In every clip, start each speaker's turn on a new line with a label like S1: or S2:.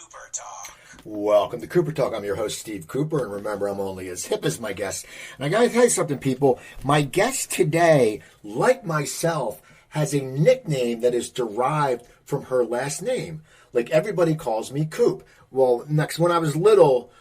S1: Cooper Talk.
S2: Welcome to Cooper Talk. I'm your host, Steve Cooper, and remember, I'm only as hip as my guest. And I gotta tell you something, people. My guest today, like myself, has a nickname that is derived from her last name. Like, everybody calls me Coop. Well, when I was little,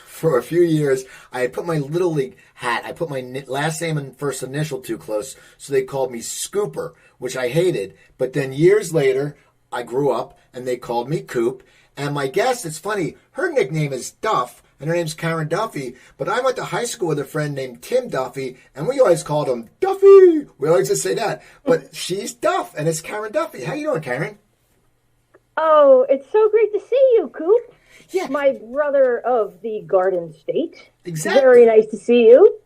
S2: for a few years, I put my Little League hat, I put my last name and first initial too close, so they called me Scooper, which I hated. But then years later, I grew up, and they called me Coop. And my guest, it's funny, her nickname is Duff, and her name's Karen Duffy. But I went to high school with a friend named Tim Duffy, and we always called him Duffy. We always just say that. But she's Duff, and it's Karen Duffy. How you doing, Karen?
S3: Oh, it's so great to see you, Coop.
S2: Yeah.
S3: My brother of the Garden State.
S2: Exactly.
S3: Very nice to see you.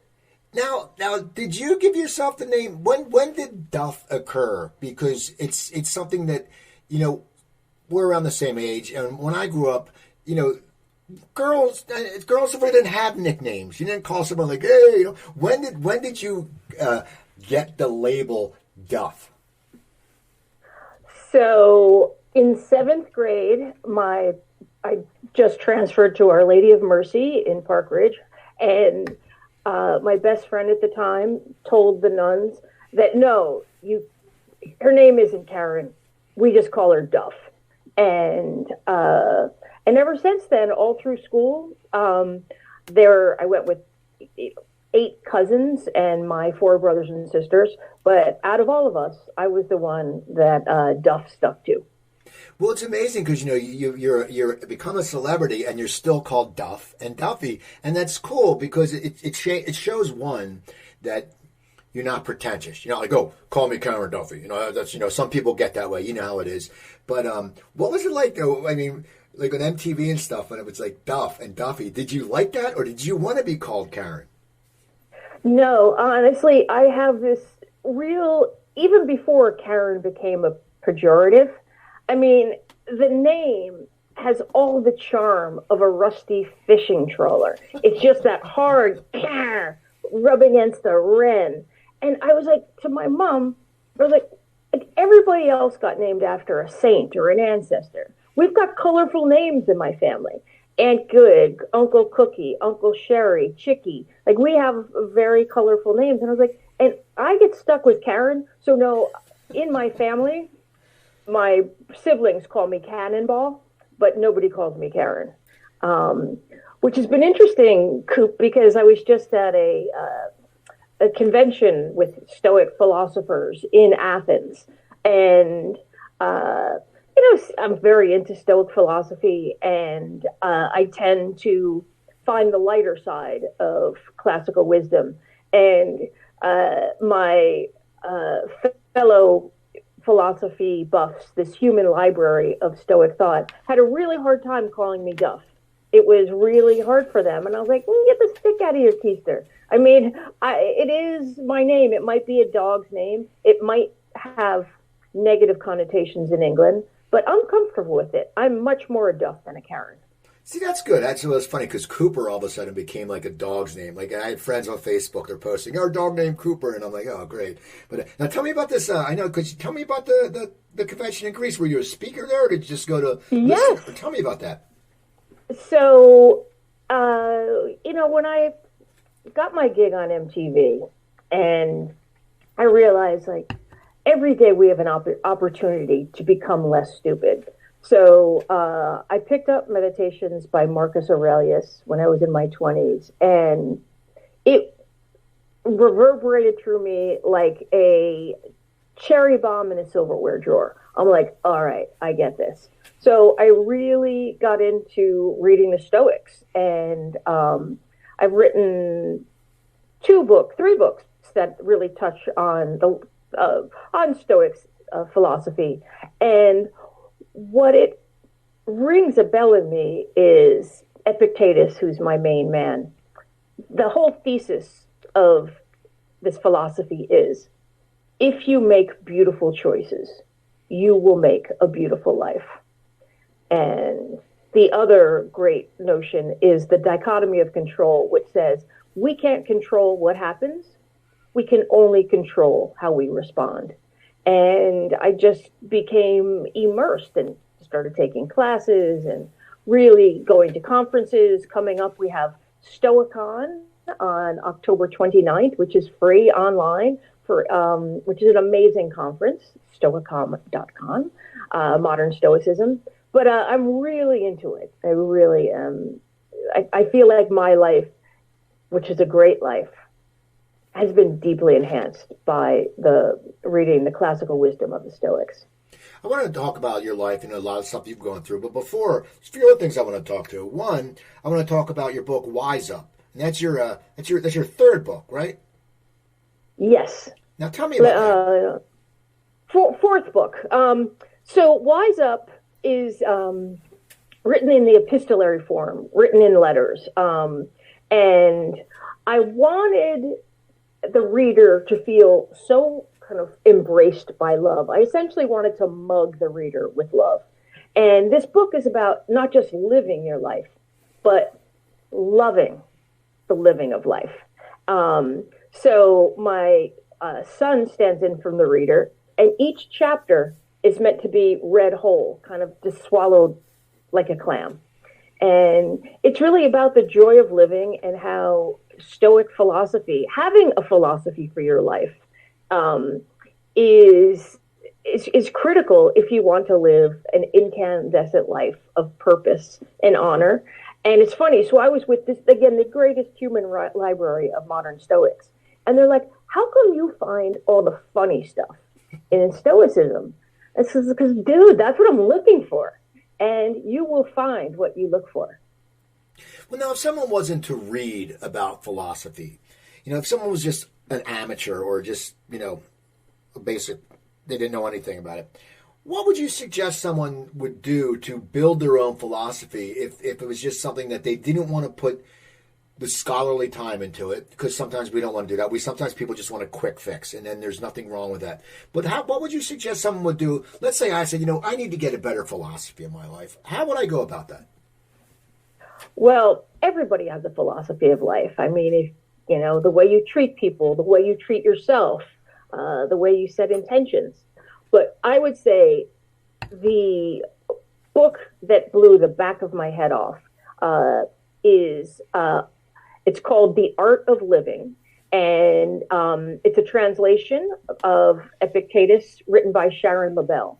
S2: Now, did you give yourself the name? When did Duff occur? Because it's something that, you know, we're around the same age, and when I grew up, you know, girls really didn't have nicknames. You didn't call someone like, hey, you know. When did you get the label Duff?
S3: So in 7th grade, I just transferred to Our Lady of Mercy in Park Ridge, and my best friend at the time told the nuns that no, her name isn't Karen. We just call her Duff. And ever since then, all through school, I went with 8 cousins and my 4 brothers and sisters. But out of all of us, I was the one that Duff stuck to.
S2: Well, it's amazing because, you know, you're become a celebrity and you're still called Duff and Duffy, and that's cool because it shows one that you're not pretentious. You know, like, oh, call me Karen Duffy. You know, that's, you know, some people get that way. You know how it is. But what was it like, though? I mean, like on MTV and stuff, when it was like Duff and Duffy, did you like that, or did you want to be called Karen?
S3: No, honestly, I have this even before Karen became a pejorative, I mean, the name has all the charm of a rusty fishing trawler. It's just that hard rub against the wren. And I was like, to my mom, I was like, everybody else got named after a saint or an ancestor. We've got colorful names in my family. Aunt Good, Uncle Cookie, Uncle Sherry, Chicky. Like, we have very colorful names. And I was like, and I get stuck with Karen. So no, in my family, my siblings call me Cannonball, but nobody calls me Karen. Which has been interesting, Coop, because I was just at a convention with Stoic philosophers in Athens. And, you know, I'm very into Stoic philosophy, and I tend to find the lighter side of classical wisdom. And my fellow philosophy buffs, this human library of Stoic thought, had a really hard time calling me Duff. It was really hard for them. And I was like, get the stick out of your keister. I mean, it is my name. It might be a dog's name. It might have negative connotations in England, but I'm comfortable with it. I'm much more a Duff than a Karen.
S2: See, that's good. Actually, it's funny because Cooper all of a sudden became like a dog's name. Like, I had friends on Facebook, they're posting, our dog named Cooper, and I'm like, oh, great. But now tell me about this. I know, could you tell me about the convention in Greece? Were you a speaker there, or did you just go to
S3: Yes.
S2: listen? Tell me about that.
S3: So, you know, when I got my gig on MTV, and I realized, like, every day we have an opportunity to become less stupid. So I picked up Meditations by Marcus Aurelius when I was in my 20s, and it reverberated through me like a cherry bomb in a silverware drawer. I'm like, all right, I get this. So I really got into reading the Stoics, and I've written 3 books that really touch on Stoics philosophy. And what it rings a bell in me is Epictetus, who's my main man. The whole thesis of this philosophy is, if you make beautiful choices, you will make a beautiful life. And the other great notion is the dichotomy of control, which says we can't control what happens. We can only control how we respond. And I just became immersed and just started taking classes and really going to conferences. Coming up, we have Stoicon on October 29th, which is free online, for which is an amazing conference, stoicon.com, modern stoicism. But I'm really into it. I really am. I feel like my life, which is a great life, has been deeply enhanced by reading the classical wisdom of the Stoics.
S2: I want to talk about your life and a lot of stuff you've gone through, but before, there's a few other things I want to talk to. One, I want to talk about your book, Wise Up, and that's your third book, right?
S3: Yes.
S2: Now tell me about that.
S3: Fourth book. So Wise Up is written in the epistolary form, written in letters, and I wanted the reader to feel so kind of embraced by love. I essentially wanted to mug the reader with love. And this book is about not just living your life, but loving the living of life. So my son stands in from the reader, and each chapter is meant to be read whole, kind of just swallowed like a clam. And it's really about the joy of living and how Stoic philosophy, having a philosophy for your life, is critical if you want to live an incandescent life of purpose and honor. And it's funny. So I was with this, again, the greatest human library of modern Stoics. And they're like, how come you find all the funny stuff in Stoicism? And this is because, dude, that's what I'm looking for. And you will find what you look for.
S2: Well, now, if someone wasn't to read about philosophy, if someone was just an amateur or just, a basic, they didn't know anything about it, what would you suggest someone would do to build their own philosophy if it was just something that they didn't want to put the scholarly time into it? Because sometimes we don't want to do that. Sometimes people just want a quick fix, and then there's nothing wrong with that. But what would you suggest someone would do? Let's say I said, I need to get a better philosophy in my life. How would I go about that?
S3: Well, everybody has a philosophy of life. I mean, the way you treat people, the way you treat yourself, the way you set intentions. But I would say the book that blew the back of my head off is it's called The Art of Living. And it's a translation of Epictetus written by Sharon LaBelle.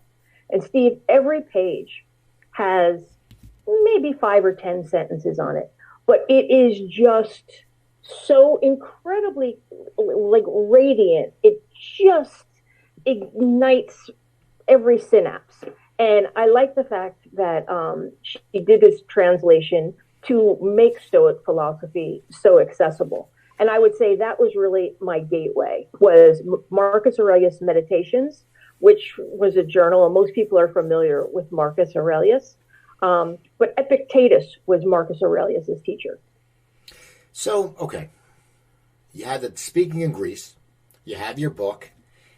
S3: And Steve, every page has maybe 5 or 10 sentences on it, but it is just so incredibly radiant. It just ignites every synapse. And I like the fact that she did this translation to make Stoic philosophy so accessible. And I would say that was really my gateway, was Marcus Aurelius' Meditations, which was a journal, and most people are familiar with Marcus Aurelius. But Epictetus was Marcus Aurelius' teacher.
S2: So, okay. You had the Speaking in Greece, you have your book,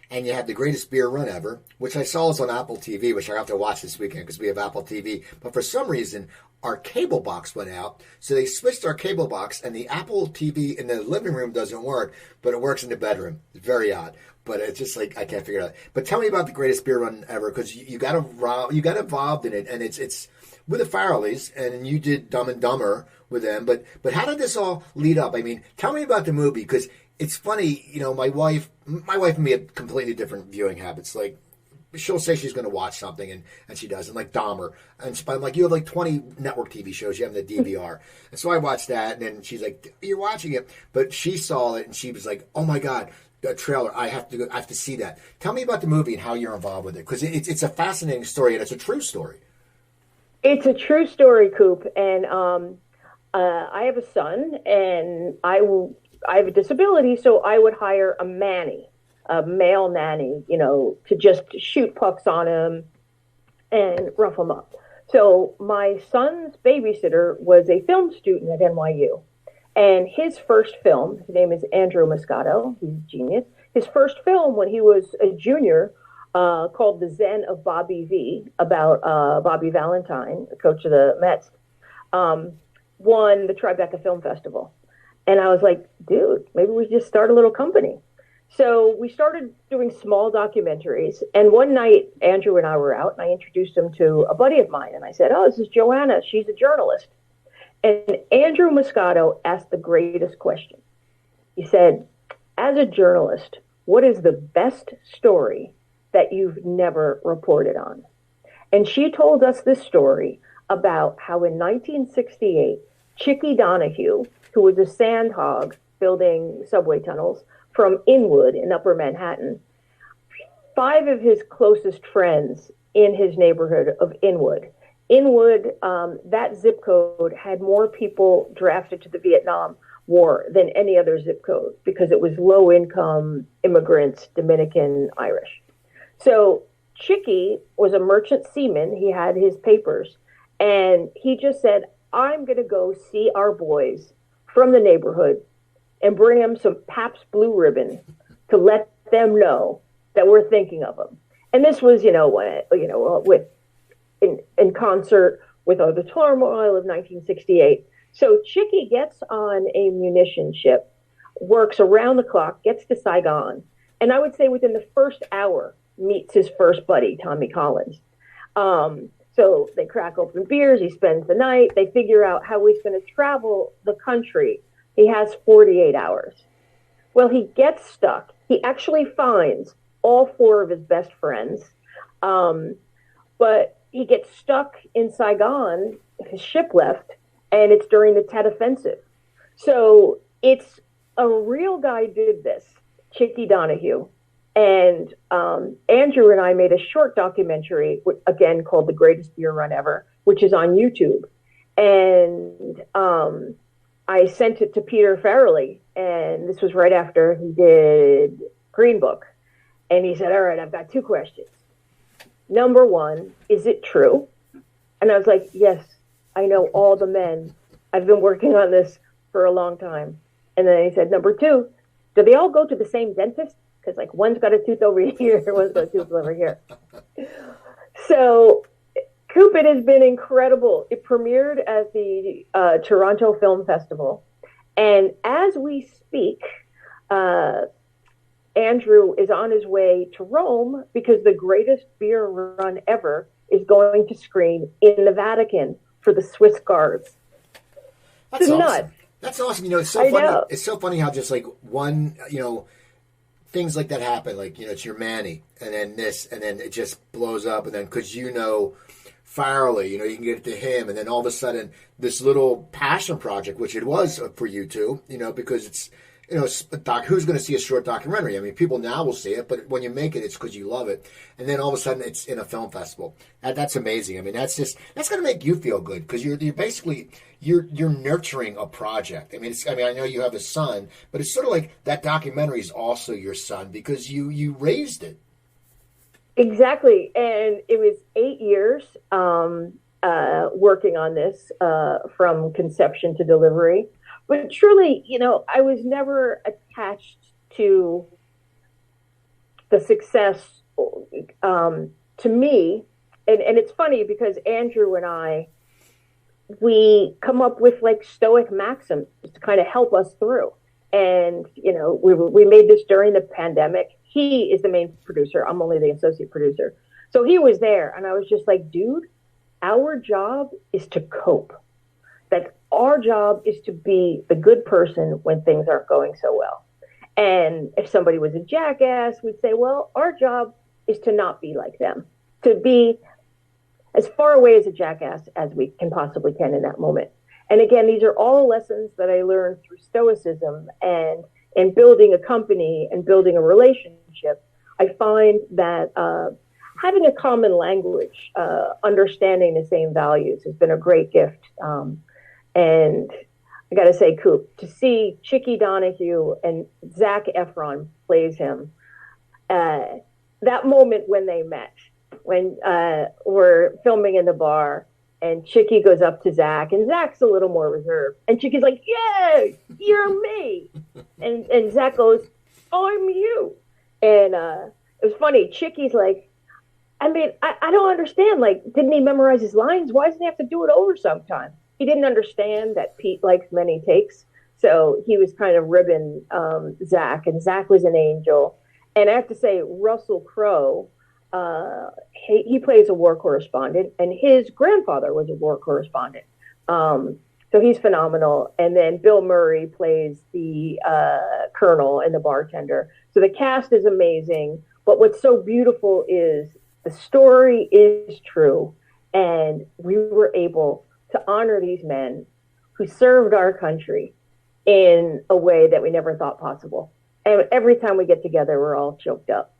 S2: and you have the greatest beer run ever, which I saw is on Apple TV, which I have to watch this weekend because we have Apple TV. But for some reason, our cable box went out, so they switched our cable box, and the Apple TV in the living room doesn't work, but it works in the bedroom. It's very odd, but it's just like I can't figure it out. But tell me about the greatest beer run ever, because you got involved in it, and it's with the Farrellys, and you did Dumb and Dumber with them. But how did this all lead up? I mean, tell me about the movie, because it's funny. My wife and me have completely different viewing habits. Like, she'll say she's going to watch something, and she doesn't, like Dahmer. And I'm like, you have like 20 network TV shows, you have the DVR. And so I watched that, and then she's like, you're watching it. But she saw it, and she was like, oh my God, the trailer, I have to see that. Tell me about the movie and how you're involved with it, because it's a fascinating story, and it's a true story.
S3: It's a true story, Coop. And I have a son, and I have a disability, so I would hire a male nanny, to just shoot pucks on him and rough him up. So my son's babysitter was a film student at NYU. And his first film, his name is Andrew Moscato, he's a genius. His first film when he was a junior, called The Zen of Bobby V, about Bobby Valentine, the coach of the Mets, won the Tribeca Film Festival. And I was like, dude, maybe we just start a little company. So we started doing small documentaries. And one night, Andrew and I were out, and I introduced him to a buddy of mine. And I said, "Oh, this is Joanna. She's a journalist." And Andrew Moscato asked the greatest question. He said, "As a journalist, what is the best story that you've never reported on?" And she told us this story about how in 1968, Chickie Donahue, who was a sand hog building subway tunnels from Inwood in Upper Manhattan, 5 of his closest friends in his neighborhood of Inwood. Inwood, that zip code had more people drafted to the Vietnam War than any other zip code because it was low income immigrants, Dominican, Irish. So Chickie was a merchant seaman. He had his papers. And he just said, "I'm going to go see our boys from the neighborhood and bring them some Pabst Blue Ribbon to let them know that we're thinking of them." And this was, with in concert with the turmoil of 1968. So Chickie gets on a munition ship, works around the clock, gets to Saigon, and I would say within the first hour meets his first buddy, Tommy Collins. So they crack open beers. He spends the night. They figure out how he's going to travel the country. He has 48 hours. Well, he gets stuck. He actually finds all 4 of his best friends. But he gets stuck in Saigon. His ship left, and it's during the Tet Offensive. So it's a real guy did this, Chickie Donahue. And Andrew and I made a short documentary, again, called The Greatest Beer Run Ever, which is on YouTube. And I sent it to Peter Farrelly, and this was right after he did Green Book. And he said, "All right, I've got 2 questions. Number 1, is it true?" And I was like, "Yes, I know all the men. I've been working on this for a long time." And then he said, "Number 2, do they all go to the same dentist? Because like one's got a tooth over here, one's got a tooth over here." So Coop, it has been incredible. It premiered at the Toronto Film Festival. And as we speak, Andrew is on his way to Rome because the greatest beer run ever is going to screen in the Vatican for the Swiss Guards.
S2: That's awesome.
S3: Nuts.
S2: That's awesome. It's so funny. Know. It's so funny how just like one, things like that happen. Like, it's your Manny, and then this, and then it just blows up, and then because Farrelly, you can get it to him, and then all of a sudden this little passion project, which it was for you two, because it's, who's going to see a short documentary? I mean, people now will see it, but when you make it, it's because you love it, and then all of a sudden it's in a film festival. That's amazing. I mean, that's going to make you feel good because you're basically you're nurturing a project. I mean, I know you have a son, but it's sort of like that documentary is also your son because you raised it.
S3: Exactly. And it was 8 years working on this from conception to delivery. But truly, I was never attached to the success to me. And it's funny because Andrew and I, we come up with like stoic maxims to kind of help us through. And, we made this during the pandemic. He is the main producer. I'm only the associate producer. So he was there. And I was just like, dude, our job is to cope. That our job is to be the good person when things aren't going so well. And if somebody was a jackass, we'd say, well, our job is to not be like them, to be as far away as a jackass as we possibly can in that moment. And again, these are all lessons that I learned through stoicism and building a company and building a relationship. I find that having a common language, understanding the same values has been a great gift. And I got to say, Coop, to see Chickie Donahue and Zac Efron plays him, that moment when they met, when we're filming in the bar, and Chickie goes up to Zac, and Zac's a little more reserved. And Chickie's like, yeah, you're me. And Zac goes, I'm you. And it was funny. Chickie's like, I mean, I don't understand. Like, didn't he memorize his lines? Why doesn't he have to do it over sometime? He didn't understand that Pete likes many takes. So he was kind of ribbing Zach, and Zach was an angel. And I have to say, Russell Crowe, he plays a war correspondent, and his grandfather was a war correspondent. So he's phenomenal. And then Bill Murray plays the colonel and the bartender. So the cast is amazing. But what's so beautiful is the story is true. And we were able to honor these men who served our country in a way that we never thought possible. And every time we get together, we're all choked up.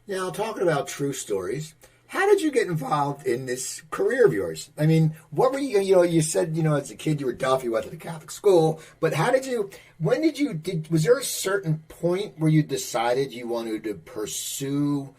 S2: Now, talking about true stories, how did you get involved in this career of yours? I mean, what were you said, as a kid you were Duff, you went to the Catholic school, but was there a certain point where you decided you wanted to pursue,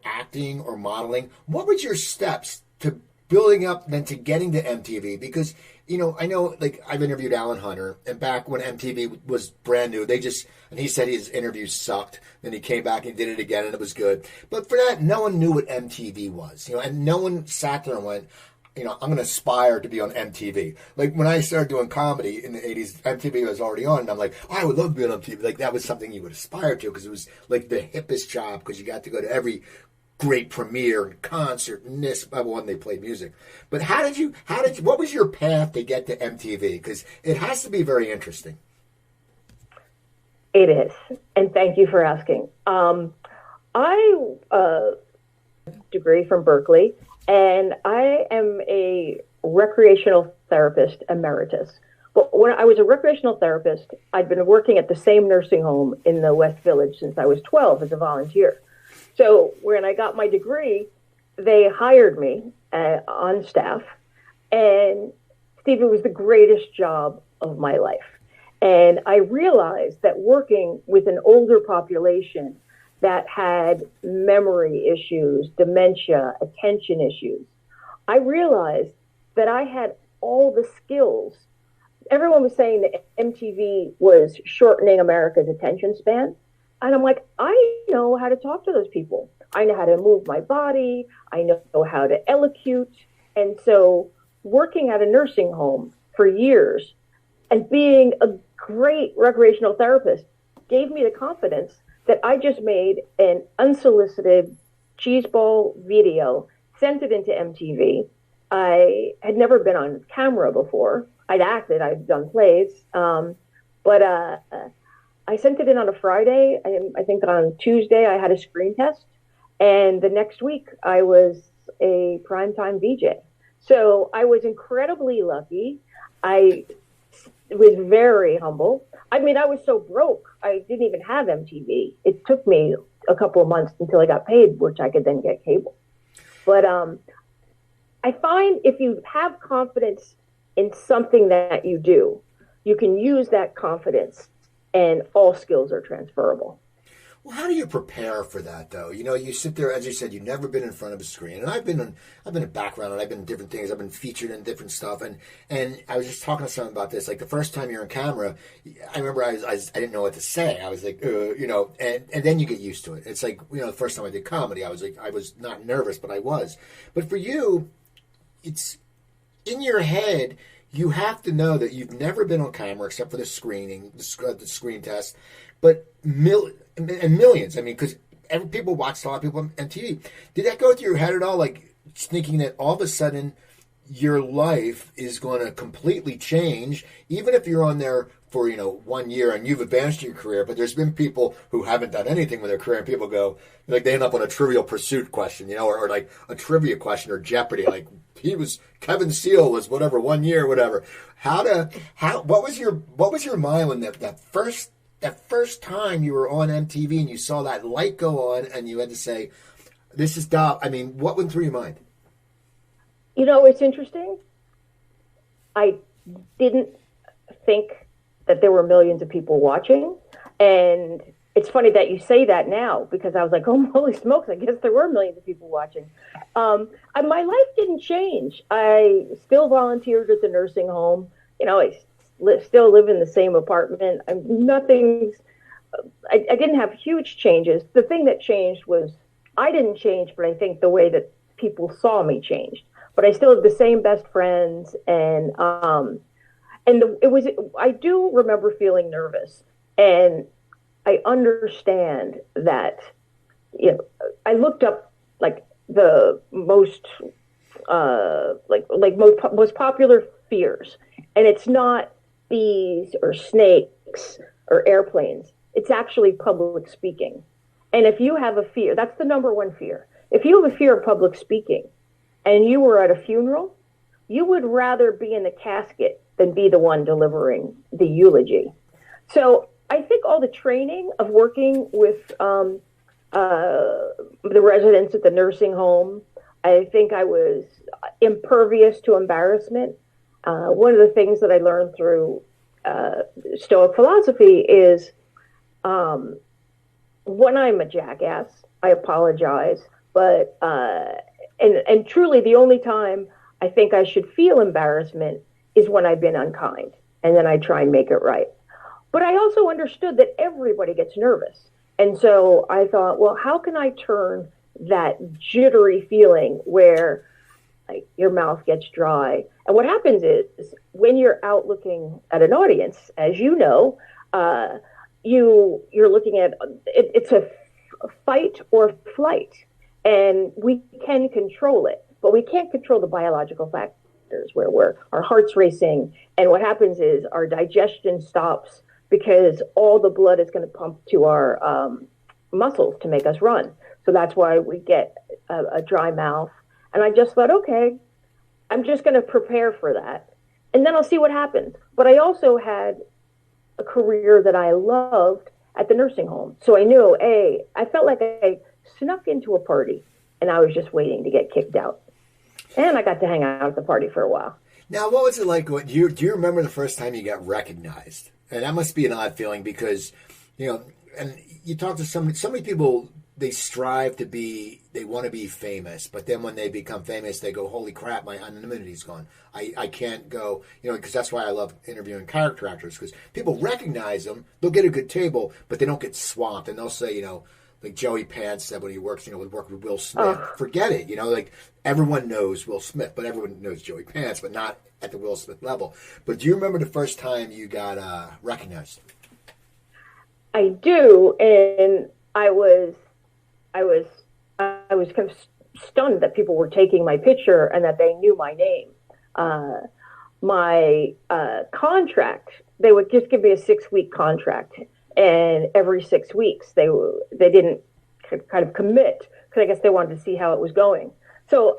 S2: acting or modeling? What were your steps to building up then to getting to MTV? Because, I know, I've interviewed Alan Hunter, and back when MTV was brand new, and he said his interview sucked. Then he came back and did it again, and it was good. But for that, no one knew what MTV was, and no one sat there and went, I'm going to aspire to be on MTV. Like, when I started doing comedy in the 80s, MTV was already on, and I'm like, I would love to be on MTV. Like, that was something you would aspire to, because it was, like, the hippest job, because you got to go to every great premiere and concert and this one they played music. But what was your path to get to MTV? Because it has to be very interesting.
S3: It is, and thank you for asking. I degree from Berkeley, and I am a recreational therapist emeritus. But when I was a recreational therapist, I'd been working at the same nursing home in the West Village since I was 12 as a volunteer. So when I got my degree, they hired me on staff, and Steve, it was the greatest job of my life. And I realized that working with an older population that had memory issues, dementia, attention issues, I realized that I had all the skills. Everyone was saying that MTV was shortening America's attention span. And I'm like, I know how to talk to those people. I know how to move my body. I know how to elocute. And so working at a nursing home for years and being a great recreational therapist gave me the confidence that I just made an unsolicited cheeseball video, sent it into MTV. I had never been on camera before. I'd acted, I'd done plays. But I sent it in on a Friday. I think on Tuesday I had a screen test. And the next week I was a primetime VJ. So I was incredibly lucky. I was very humble. I mean, I was so broke, I didn't even have MTV. It took me a couple of months until I got paid, which I could then get cable. But I find if you have confidence in something that you do, you can use that confidence and all skills are transferable.
S2: Well, how do you prepare for that, though? You sit there, as you said, you've never been in front of a screen. And I've been in background, and I've been in different things. I've been featured in different stuff. And I was just talking to someone about this. Like, the first time you're on camera, I remember I didn't know what to say. I was like, and then you get used to it. It's like, the first time I did comedy, I was not nervous, but I was. But for you, it's in your head. You have to know that you've never been on camera except for the screening, the screen test, but millions. I mean, because people watch a lot of people on TV. Did that go through your head at all? Like, thinking that all of a sudden your life is going to completely change, even if you're on there for, 1 year and you've advanced your career, but there's been people who haven't done anything with their career and people go, like, they end up on a Trivial Pursuit question, or like a trivia question or Jeopardy, like, Kevin Steele was whatever, 1 year, whatever. What was your mind when that first time you were on MTV and you saw that light go on and you had to say, this is Duff? I mean, what went through your mind?
S3: It's interesting. I didn't think that there were millions of people watching. And it's funny that you say that now, because I was like, oh, holy smokes, I guess there were millions of people watching. My life didn't change. I still volunteered at the nursing home. I still live in the same apartment. I didn't have huge changes. The thing that changed was I didn't change, but I think the way that people saw me changed. But I still have the same best friends, and And I do remember feeling nervous, and I understand that, I looked up like the most most popular fears, and it's not bees or snakes or airplanes. It's actually public speaking. And if you have a fear, that's the number one fear. If you have a fear of public speaking and you were at a funeral, you would rather be in the casket than be the one delivering the eulogy. So I think all the training of working with the residents at the nursing home, I think I was impervious to embarrassment. One of the things that I learned through Stoic philosophy is when I'm a jackass, I apologize. But and truly, the only time I think I should feel embarrassment is when I've been unkind, and then I try and make it right. But I also understood that everybody gets nervous. And so I thought, well, how can I turn that jittery feeling where like your mouth gets dry? And what happens is when you're out looking at an audience, as you know, you're looking at it's a fight or flight, and we can control it, but we can't control the biological factors where our heart's racing, and what happens is our digestion stops because all the blood is going to pump to our muscles to make us run. So that's why we get a dry mouth. And I just thought, okay, I'm just going to prepare for that, and then I'll see what happens. But I also had a career that I loved at the nursing home. So I knew, I felt like I snuck into a party, and I was just waiting to get kicked out. And I got to hang out at the party for a while.
S2: Now, what was it like? Do you remember the first time you got recognized? And that must be an odd feeling because, and you talk to so many people, they strive to be, they want to be famous, but then when they become famous, they go, holy crap, my anonymity's gone. I can't go, because that's why I love interviewing character actors, because people recognize them, they'll get a good table, but they don't get swamped, and they'll say, like Joey Pants said when he works, would work with Will Smith. Forget it, like everyone knows Will Smith, but everyone knows Joey Pants, but not at the Will Smith level. But do you remember the first time you got recognized?
S3: I do, and I was kind of stunned that people were taking my picture and that they knew my name. My contract, they would just give me a 6-week contract, and every 6 weeks they didn't kind of commit because I guess they wanted to see how it was going. So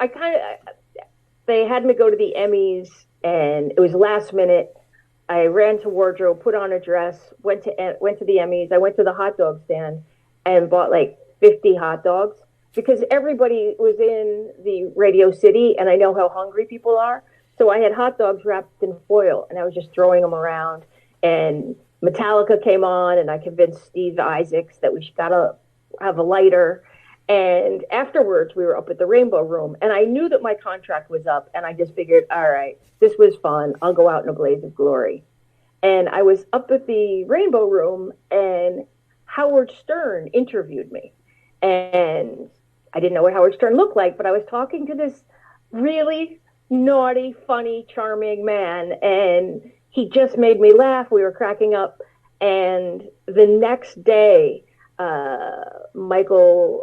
S3: they had me go to the Emmys, and it was last minute. I ran to wardrobe, put on a dress, went to the Emmys. I went to the hot dog stand and bought like 50 hot dogs because everybody was in the Radio City, and I know how hungry people are. So I had hot dogs wrapped in foil, and I was just throwing them around. And Metallica came on, and I convinced Steve Isaacs that we got to have a lighter. And afterwards, we were up at the Rainbow Room, and I knew that my contract was up, and I just figured, all right, this was fun. I'll go out in a blaze of glory. And I was up at the Rainbow Room, and Howard Stern interviewed me. And I didn't know what Howard Stern looked like, but I was talking to this really naughty, funny, charming man, and he just made me laugh. We were cracking up. And the next day, Michael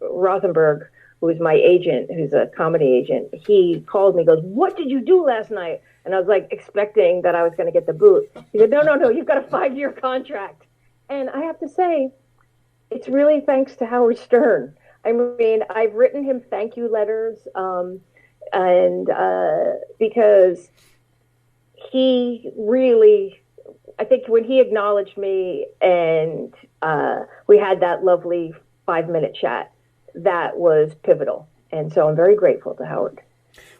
S3: Rothenberg, who is my agent, who's a comedy agent, he called me, goes, "What did you do last night?" And I was like expecting that I was going to get the boot. He said, no, you've got a 5-year contract. And I have to say, it's really thanks to Howard Stern. I mean, I've written him thank you letters, and because he really, I think when he acknowledged me and we had that lovely 5-minute chat, that was pivotal. And so I'm very grateful to Howard.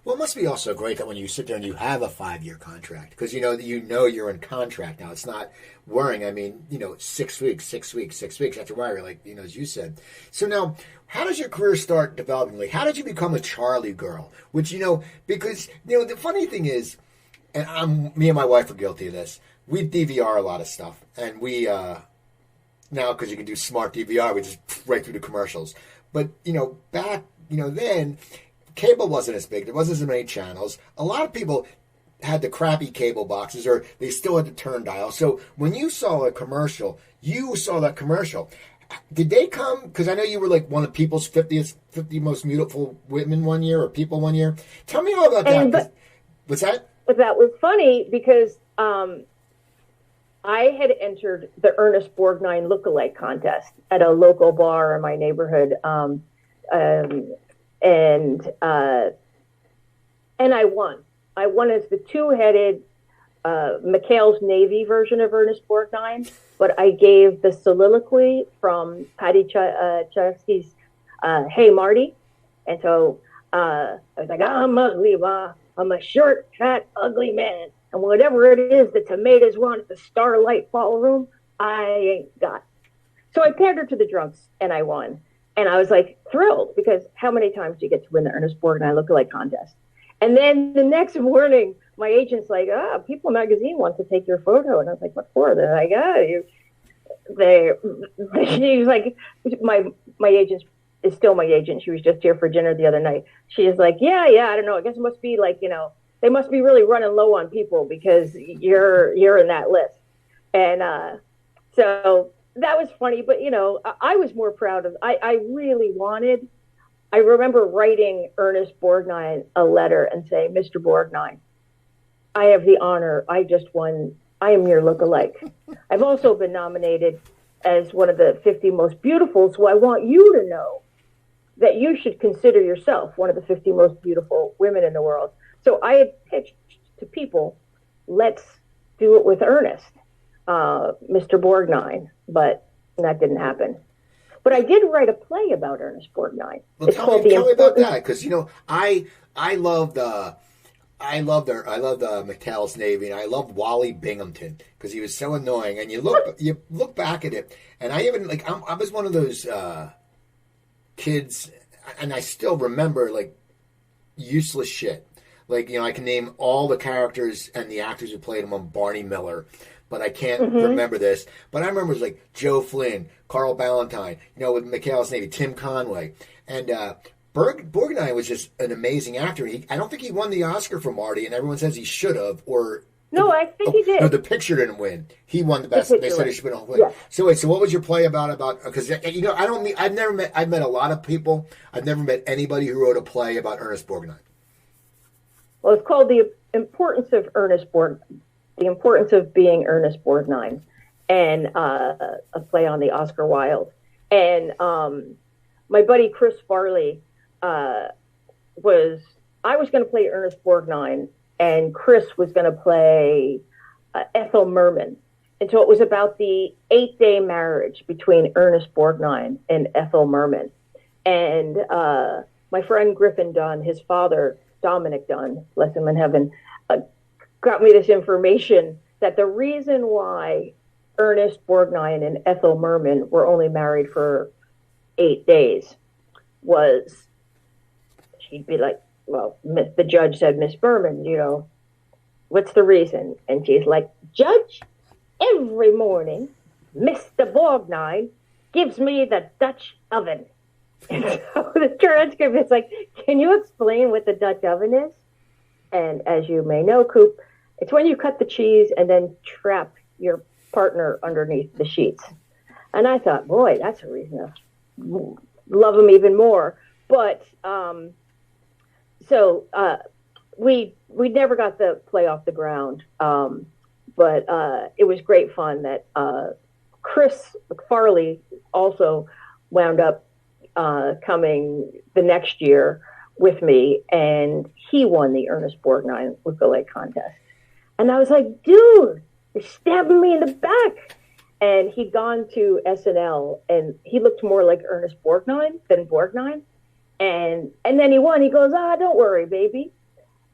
S2: Well, it must be also great that when you sit there and you have a 5-year contract, because you know you're in contract now. It's not worrying. I mean, 6 weeks after wire, like as you said. So now, how does your career start developing? Like, how did you become a Charlie Girl? Which because the funny thing is, and me and my wife are guilty of this. We DVR a lot of stuff, and we now because you can do smart DVR, we just right through the commercials. But back then. Cable wasn't as big. There wasn't as many channels. A lot of people had the crappy cable boxes, or they still had the turn dial. So when you saw a commercial, you saw that commercial. Did they come? Because I know you were like one of People's 50 most beautiful women one year, or people one year. Tell me all about that. What's that?
S3: But that was funny because I had entered the Ernest Borgnine lookalike contest at a local bar in my neighborhood, and I won. I won as the two-headed McHale's Navy version of Ernest Borgnine, but I gave the soliloquy from Patty Chayefsky's Hey Marty. And so I was like, I'm ugly, Ma. I'm a short, fat, ugly man. And whatever it is the tomatoes want at the Starlight Ballroom, I ain't got. So I pandered to the drunks, and I won. And I was like thrilled, because how many times do you get to win the Ernest Borgnine lookalike contest? And then the next morning, my agent's like, People Magazine wants to take your photo. And I was like, what for? They're like, she was like, my agent is still my agent. She was just here for dinner the other night. She is like, yeah, I don't know. I guess it must be like, they must be really running low on people because you're in that list. And so that was funny. But, I was more proud of, I really wanted, I remember writing Ernest Borgnine a letter and saying, Mr. Borgnine, I have the honor. I just won. I am your lookalike. I've also been nominated as one of the 50 most beautiful. So I want you to know that you should consider yourself one of the 50 most beautiful women in the world. So I had pitched to people, let's do it with Ernest, Mr. Borgnine, but that didn't happen. But I did write a play about Ernest Borgnine.
S2: Well, tell me about that, because I love the McHale's Navy, and I love Wally Binghamton because he was so annoying. And you look back at it, and I even I was one of those kids, and I still remember useless shit. I can name all the characters and the actors who played him on Barney Miller, but I can't remember this. But I remember it was Joe Flynn, Carl Ballantine, with McHale's Navy, Tim Conway. And Borgnine was just an amazing actor. I don't think he won the Oscar for Marty, and everyone says he should have.
S3: No, I think he did.
S2: No, the picture didn't win. He won the best. They said he should win. Yeah. So wait, so what was your play about? Because I've met a lot of people. I've never met anybody who wrote a play about Ernest Borgnine.
S3: Well, it's called The Importance of Being Ernest Borgnine, and a play on the Oscar Wilde. And my buddy Chris Farley I was going to play Ernest Borgnine, and Chris was going to play Ethel Merman. And so it was about the 8-day marriage between Ernest Borgnine and Ethel Merman. And my friend Griffin Dunn, his father, Dominic Dunn, bless him in heaven, got me this information that the reason why Ernest Borgnine and Ethel Merman were only married for 8 days was, she'd be like, well, the judge said, Miss Berman, what's the reason? And she's like, Judge, every morning, Mr. Borgnine gives me the Dutch oven. And so the transcript is like, can you explain what the Dutch oven is? And as you may know, Coop, it's when you cut the cheese and then trap your partner underneath the sheets. And I thought, boy, that's a reason to love him even more. But we never got the play off the ground. But it was great fun that Chris Farley also wound up coming the next year with me, and he won the Ernest Borgnine lookalike contest. And I was like, dude, you're stabbing me in the back. And he'd gone to SNL, and he looked more like Ernest Borgnine than Borgnine. And then he won. He goes, don't worry, baby.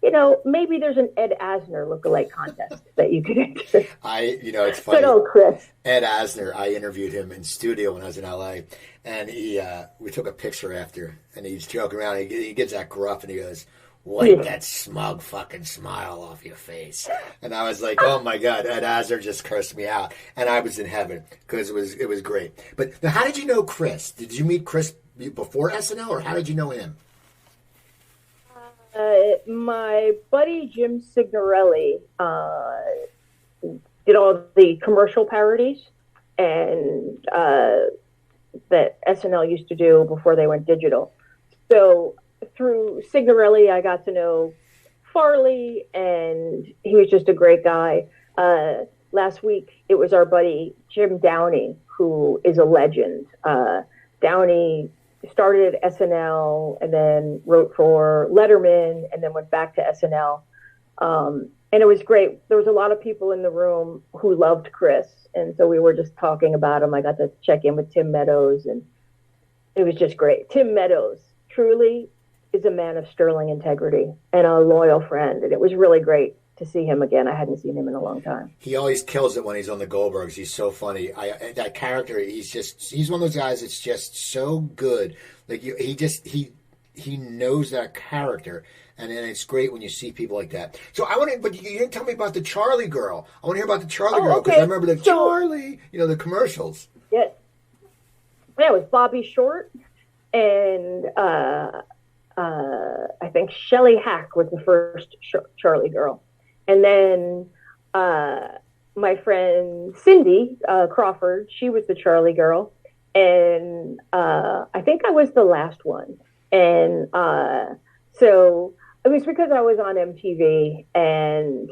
S3: Maybe there's an Ed Asner lookalike contest that you could enter.
S2: It's funny.
S3: Good old Chris.
S2: Ed Asner, I interviewed him in studio when I was in LA, and we took a picture after, and he's joking around. He gets that gruff, and he goes, wipe that smug fucking smile off your face. And I was like, oh my God, Ed Asner just cursed me out. And I was in heaven because it was great. But now, how did you know Chris? Did you meet Chris before SNL, or how did you know him?
S3: my buddy Jim Signorelli did all the commercial parodies and that SNL used to do before they went digital. So through Signorelli, I got to know Farley, and he was just a great guy. Last week, it was our buddy Jim Downey, who is a legend. Downey started at SNL and then wrote for Letterman and then went back to SNL. And it was great. There was a lot of people in the room who loved Chris. And so we were just talking about him. I got to check in with Tim Meadows, and it was just great. Tim Meadows truly is a man of sterling integrity and a loyal friend. And it was really great to see him again. I hadn't seen him in a long time.
S2: He always kills it when he's on the Goldbergs. He's so funny. That character, he's one of those guys that's just so good. Like he knows that character. And then it's great when you see people like that. So but you didn't tell me about the Charlie Girl. I want to hear about the Charlie Girl because I remember Charlie, the commercials.
S3: Yes. Yeah, it was Bobby Short and I think Shelley Hack was the first Charlie Girl. And then my friend Cindy Crawford, she was the Charlie Girl. And I think I was the last one. And so it was because I was on MTV, and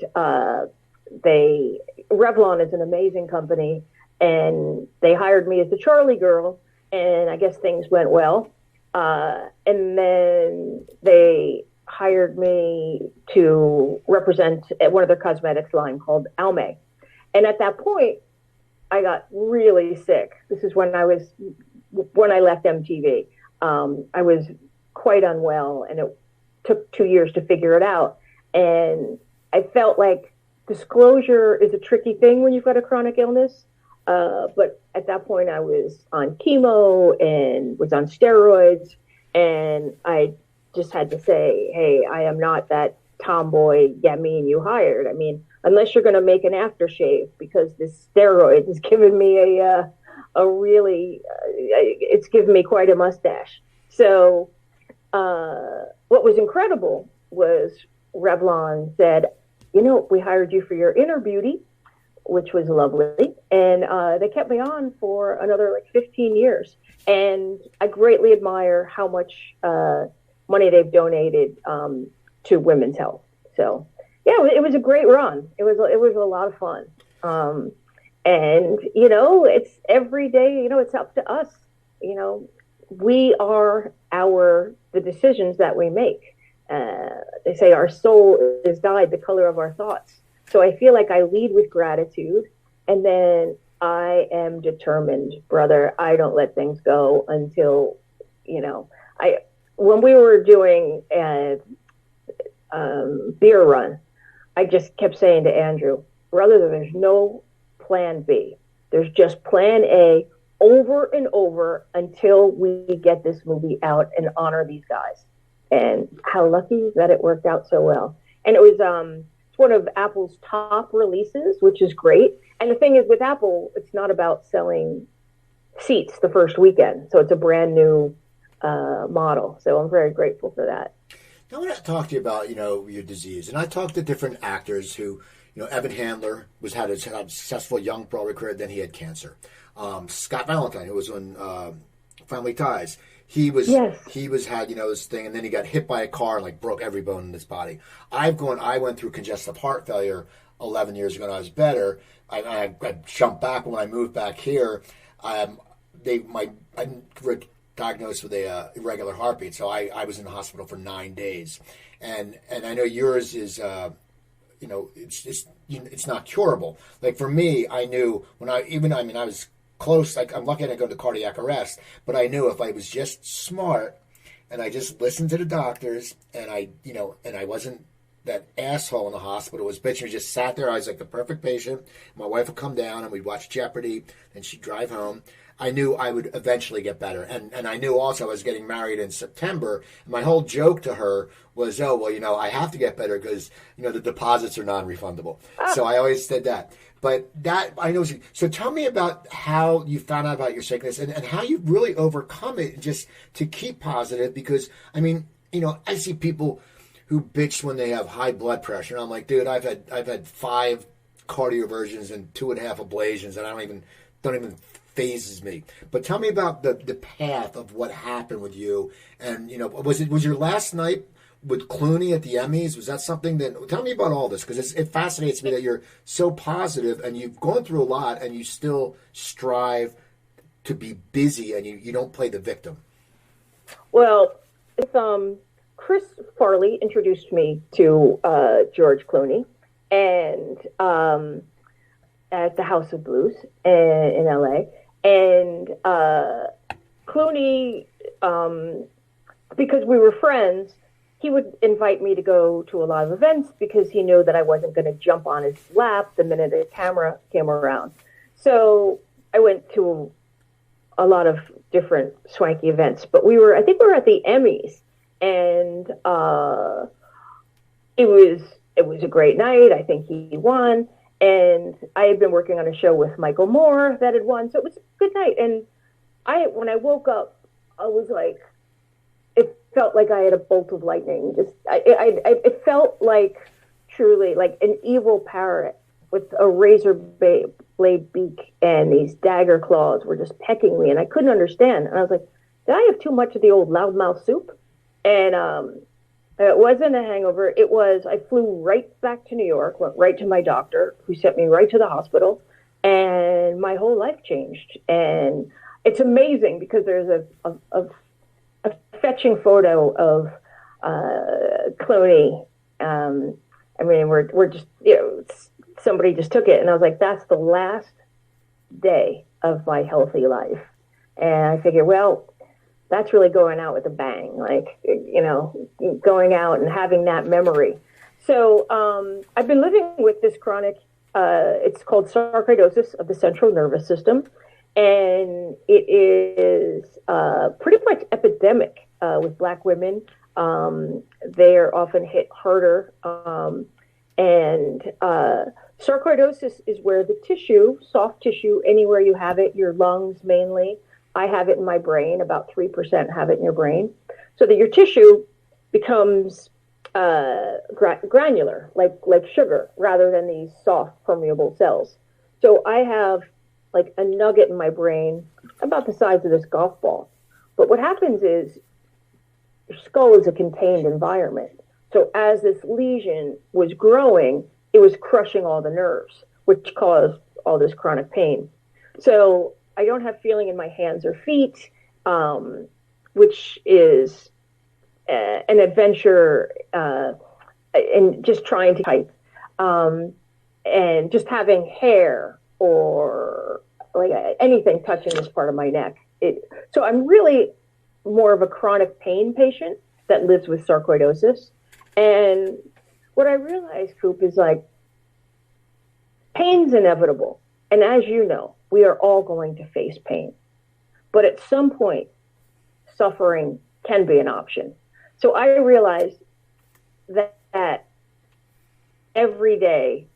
S3: Revlon is an amazing company, and they hired me as the Charlie Girl, and I guess things went well. And then they hired me to represent one of their cosmetics line called Almay. And at that point, I got really sick. This is when I left MTV. I was quite unwell, and it took 2 years to figure it out. And I felt like disclosure is a tricky thing when you've got a chronic illness. But at that point I was on chemo and was on steroids. And I just had to say, hey, I am not that tomboy me and you hired. I mean, unless you're going to make an aftershave, because this steroid has given me it's given me quite a mustache. So, what was incredible was Revlon said, we hired you for your inner beauty, which was lovely. And they kept me on for another 15 years. And I greatly admire how much money they've donated to women's health. So, yeah, it was a great run. It was a lot of fun. And, it's every day, it's up to us. We are the decisions that we make. They say our soul is dyed the color of our thoughts. So I feel like I lead with gratitude, and then I am determined, brother. I don't let things go until, when we were doing a beer run, I just kept saying to Andrew, brother, there's no plan B. There's just plan A, over and over until we get this movie out and honor these guys. And how lucky that it worked out so well. And it was it's one of Apple's top releases, which is great. And the thing is, with Apple, it's not about selling seats the first weekend. So it's a brand new model. So I'm very grateful for that.
S2: Now, I want to talk to you about, your disease. And I talked to different actors who, Evan Handler had a successful young Broadway career, then he had cancer. Scott Valentine, who was on Family Ties, he had this thing, and then he got hit by a car and broke every bone in his body. I went through congestive heart failure 11 years ago, and I was better. I jumped back when I moved back here. I was diagnosed with a irregular heartbeat, so I was in the hospital for 9 days, and I know yours is. It's not curable. For me, I knew I was close. I'm lucky I didn't go into cardiac arrest, but I knew if I was just smart and I just listened to the doctors and I wasn't that asshole in the hospital was bitching. We just sat there. I was like the perfect patient. My wife would come down and we'd watch Jeopardy and she'd drive home. I knew I would eventually get better. And I knew also I was getting married in September. And my whole joke to her was, I have to get better because, the deposits are non-refundable. So I always said that. But that, I know. So tell me about how you found out about your sickness and how you really overcome it just to keep positive. Because, I see people who bitch when they have high blood pressure. And I'm like, dude, I've had 5 cardioversions and 2.5 ablations, and I don't even phases me. But tell me about the path of what happened with you. And was your last night with Clooney at the Emmys? Was that something that? Tell me about all this, because it fascinates me that you're so positive and you've gone through a lot and you still strive to be busy and you don't play the victim.
S3: Well, it's, Chris Farley introduced me to George Clooney and at the House of Blues in LA. And Clooney, because we were friends, he would invite me to go to a lot of events because he knew that I wasn't going to jump on his lap the minute a camera came around. So I went to a lot of different swanky events, but I think we were at the Emmys, and it was a great night. I think he won, and I had been working on a show with Michael Moore that had won, so it was a good night. And when I woke up, I was like, it felt like I had a bolt of lightning. It felt like truly like an evil parrot with a razor blade beak, and these dagger claws were just pecking me, and I couldn't understand. And I was like, did I have too much of the old loudmouth soup? And it wasn't a hangover. It was, I flew right back to New York, went right to my doctor, who sent me right to the hospital, and my whole life changed. And it's amazing because there's a fetching photo of Clooney. I mean, we're just, somebody just took it, and I was like, that's the last day of my healthy life. And I figured, well, that's really going out with a bang, like, going out and having that memory. So I've been living with this chronic, it's called sarcoidosis of the central nervous system. And it is pretty much epidemic with Black women. They are often hit harder. And sarcoidosis is where the tissue, soft tissue, anywhere you have it, your lungs mainly. I have it in my brain, about 3% have it in your brain. So that your tissue becomes granular, like sugar, rather than these soft, permeable cells. So I have like a nugget in my brain about the size of this golf ball. But what happens is your skull is a contained environment. So as this lesion was growing, it was crushing all the nerves, which caused all this chronic pain. So I don't have feeling in my hands or feet, which is an adventure in just trying to type. And just having hair or like anything touching this part of my neck. So I'm really more of a chronic pain patient that lives with sarcoidosis. And what I realized, Coop, is like pain's inevitable. And as you know, we are all going to face pain. But at some point, suffering can be an option. So I realized that every day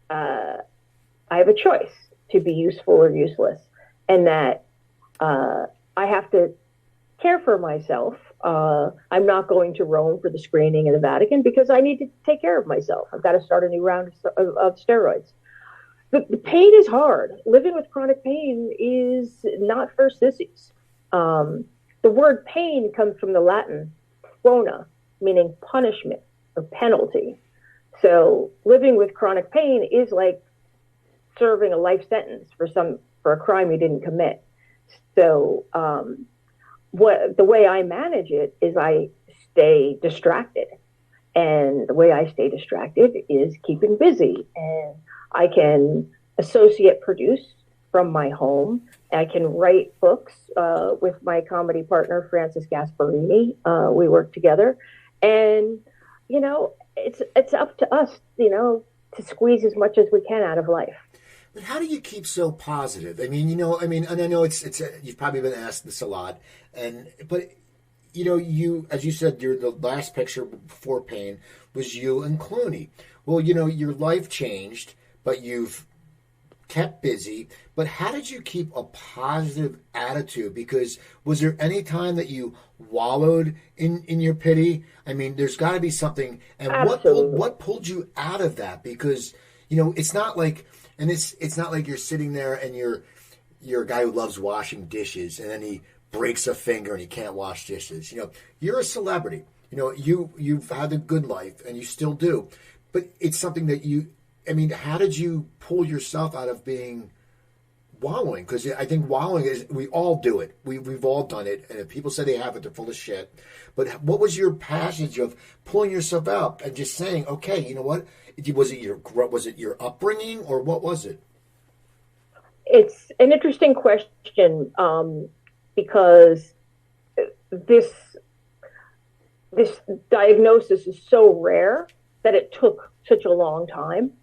S3: I have a choice to be useful or useless, and that I have to care for myself. I'm not going to Rome for the screening in the Vatican because I need to take care of myself. I've got to start a new round of steroids. But the pain is hard. Living with chronic pain is not for sissies. The word pain comes from the Latin "pona," meaning punishment or penalty. So living with chronic pain is like serving a life sentence for a crime you didn't commit. So the way I manage it is I stay distracted. And the way I stay distracted is keeping busy. And I can associate produce from my home. I can write books with my comedy partner, Francis Gasparini. We work together. And, it's up to us, to squeeze as much as we can out of life.
S2: But how do you keep so positive? I mean, and I know it's you've probably been asked this a lot, but you, as you said, the last picture before pain was you and Clooney. Well, your life changed, but you've kept busy, but how did you keep a positive attitude? Because was there any time that you wallowed in your pity? I mean, there's got to be something. And
S3: Absolutely.
S2: what pulled you out of that? Because, you know, it's not like, and it's not like you're sitting there and you're a guy who loves washing dishes and then he breaks a finger and he can't wash dishes. You know, you're a celebrity. You know, you've had a good life and you still do. But it's something that I mean, how did you pull yourself out of being wallowing? Because I think wallowing is, we all do it. We've all done it. And if people say they have it, they're full of shit. But what was your passage of pulling yourself out and just saying, okay, you know what? Was it your upbringing or what was it?
S3: It's an interesting question, because this diagnosis is so rare that it took such a long time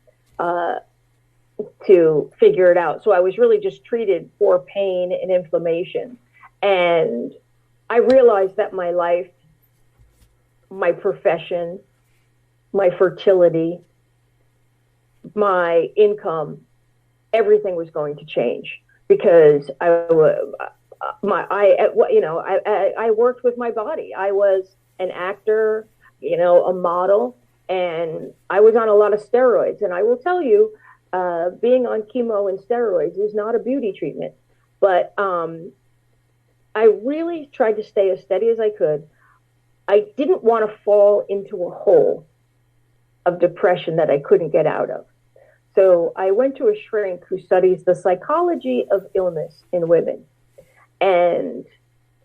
S3: to figure it out. So I was really just treated for pain and inflammation. And I realized that my life, my profession, my fertility, my income, everything was going to change because I worked with my body. I was an actor, a model, and I was on a lot of steroids. And I will tell you, being on chemo and steroids is not a beauty treatment. But I really tried to stay as steady as I could. I didn't want to fall into a hole of depression that I couldn't get out of. So I went to a shrink who studies the psychology of illness in women. And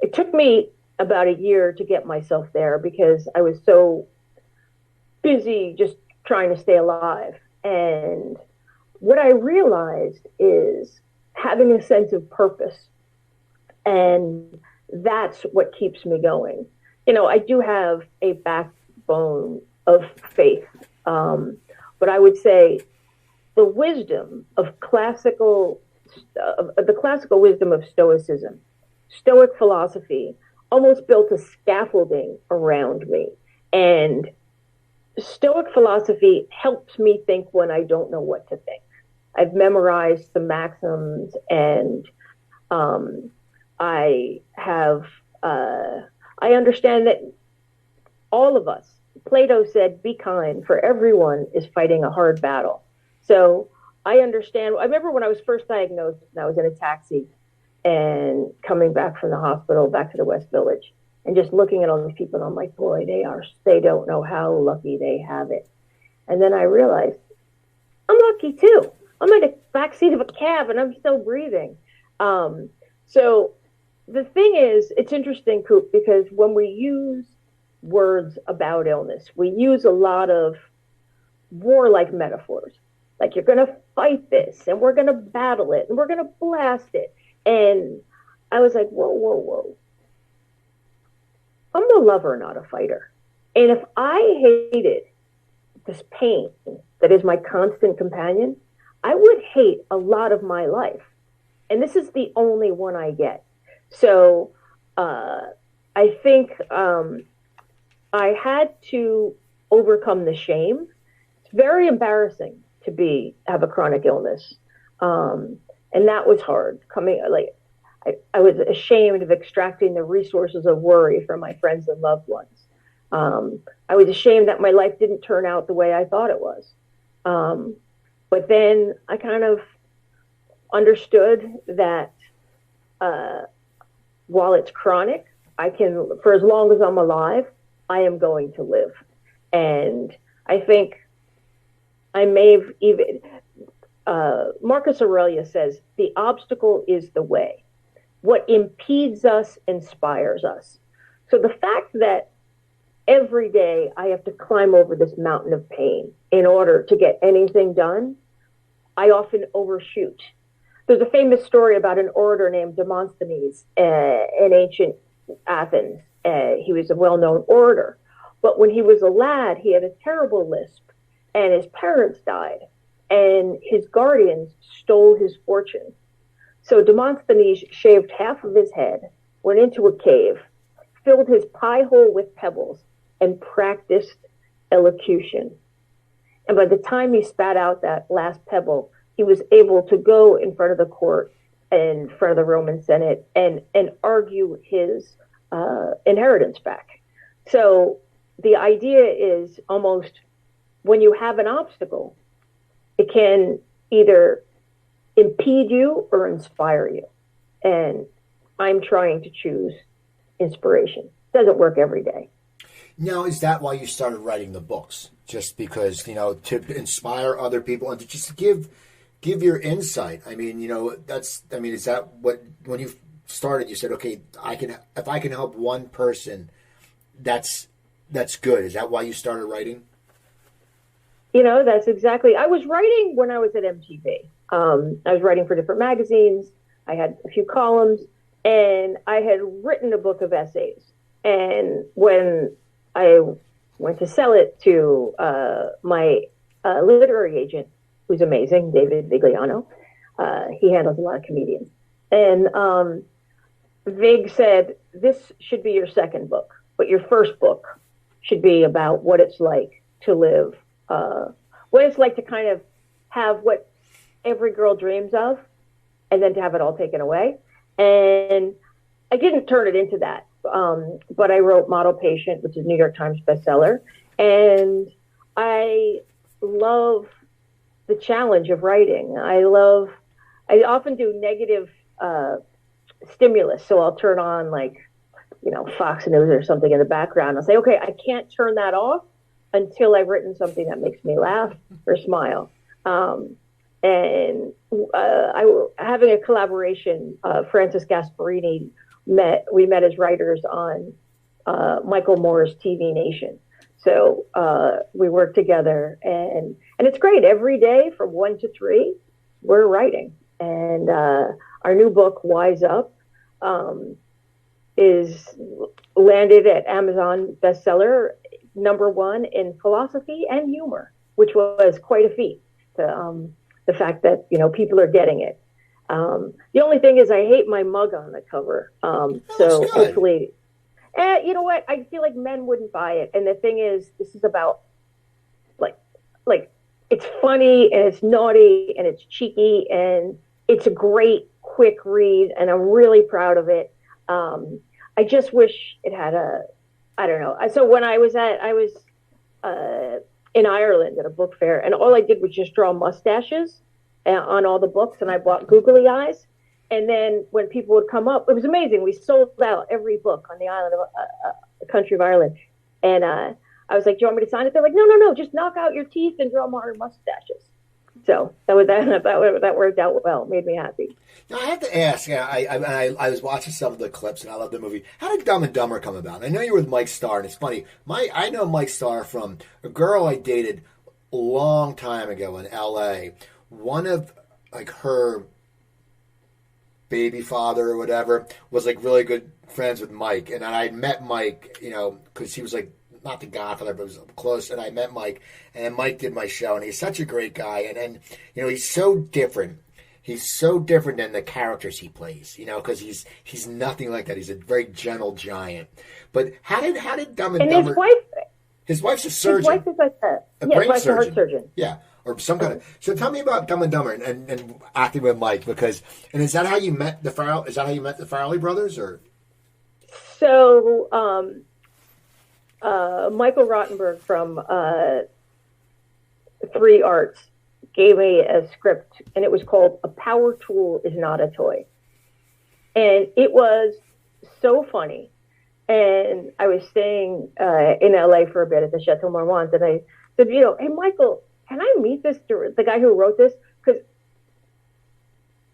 S3: it took me about a year to get myself there because I was so busy just trying to stay alive. And what I realized is having a sense of purpose. And that's what keeps me going. I do have a backbone of faith. But I would say the wisdom of the classical wisdom of Stoicism, Stoic philosophy, almost built a scaffolding around me. And Stoic philosophy helps me think when I don't know what to think. I've memorized the maxims, and I understand that all of us, Plato said, be kind, for everyone is fighting a hard battle. So I understand. I remember when I was first diagnosed, and I was in a taxi and coming back from the hospital back to the West Village and just looking at all these people, and I'm like, boy, they don't know how lucky they have it. And then I realized I'm lucky too. I'm in the backseat of a cab and I'm still breathing. So the thing is, it's interesting, Coop, because when we use words about illness, we use a lot of warlike metaphors. Like, you're going to fight this, and we're going to battle it, and we're going to blast it. And I was like, whoa. I'm a lover, not a fighter. And if I hated this pain that is my constant companion, I would hate a lot of my life. And this is the only one I get. So I think I had to overcome the shame. It's very embarrassing to have a chronic illness. And that was hard. I was ashamed of extracting the resources of worry from my friends and loved ones. I was ashamed that my life didn't turn out the way I thought it was. But then I kind of understood that while it's chronic, for as long as I'm alive, I am going to live. And I think I may have even, Marcus Aurelius says, the obstacle is the way. What impedes us inspires us. So the fact that every day I have to climb over this mountain of pain in order to get anything done, I often overshoot. There's a famous story about an orator named Demosthenes in ancient Athens. He was a well-known orator. But when he was a lad, he had a terrible lisp, and his parents died, and his guardians stole his fortune. So Demosthenes shaved half of his head, went into a cave, filled his pie hole with pebbles, and practiced elocution. And by the time he spat out that last pebble, he was able to go in front of the court, in front of the Roman Senate, and argue his inheritance back. So the idea is almost when you have an obstacle, it can either impede you or inspire you. And I'm trying to choose inspiration. Doesn't work every day.
S2: Now, is that why you started writing the books? Just because, to inspire other people and to just give your insight? I mean, is that what, when you started, you said, okay, if I can help one person, that's good. Is that why you started writing?
S3: That's exactly. I was writing when I was at MTV. I was writing for different magazines. I had a few columns, and I had written a book of essays. And when I went to sell it to my literary agent, who's amazing, David Vigliano, he handles a lot of comedians. And Vig said, this should be your second book, but your first book should be about what it's like to live, what it's like to kind of have what every girl dreams of, and then to have it all taken away. And I didn't turn it into that, but I wrote Model Patient, which is a New York Times bestseller. And I love the challenge of writing. I often do negative stimulus. So I'll turn on Fox News or something in the background. I'll say, okay, I can't turn that off until I've written something that makes me laugh or smile. Having a collaboration, Francis Gasparini we met as writers on Michael Moore's TV Nation. So we work together, and it's great. Every day from 1 to 3, we're writing. And our new book, Wise Up, is landed at Amazon bestseller #1 in philosophy and humor, which was quite a feat. The fact that people are getting it. The only thing is, I hate my mug on the cover. So hopefully, you know what? I feel like men wouldn't buy it. And the thing is, this is about like it's funny and it's naughty and it's cheeky and it's a great quick read, and I'm really proud of it. I just wish it had I don't know. So when I was in Ireland at a book fair, and all I did was just draw mustaches on all the books, and I bought googly eyes. And then when people would come up, it was amazing. We sold out every book on the island of the country of Ireland. And I was like, do you want me to sign it? They're like, no, just knock out your teeth and draw more mustaches. So that worked out well. It made me happy.
S2: Now, I have to ask, I was watching some of the clips, and I love the movie. How did Dumb and Dumber come about? And I know you were with Mike Starr, and it's funny. I know Mike Starr from a girl I dated a long time ago in L.A. One of, her baby father or whatever was, really good friends with Mike. And I met Mike, because he was, not the godfather, but was close. And I met Mike, and then Mike did my show, and he's such a great guy. And he's so different. He's so different than the characters he plays, because he's nothing like that. He's a very gentle giant. But how did Dumb and Dumber? His wife's a surgeon.
S3: His wife is like a brain surgeon. A heart surgeon.
S2: Yeah, or some kind of. So tell me about Dumb and Dumber and acting with Mike, and is that how you met the Farrelly brothers, or?
S3: So Michael Rottenberg from 3 Arts gave me a script, and it was called "A Power Tool Is Not a Toy," and it was so funny. And I was staying in LA for a bit at the Chateau Marmont, and I said, hey, Michael, can I meet the guy who wrote this? Because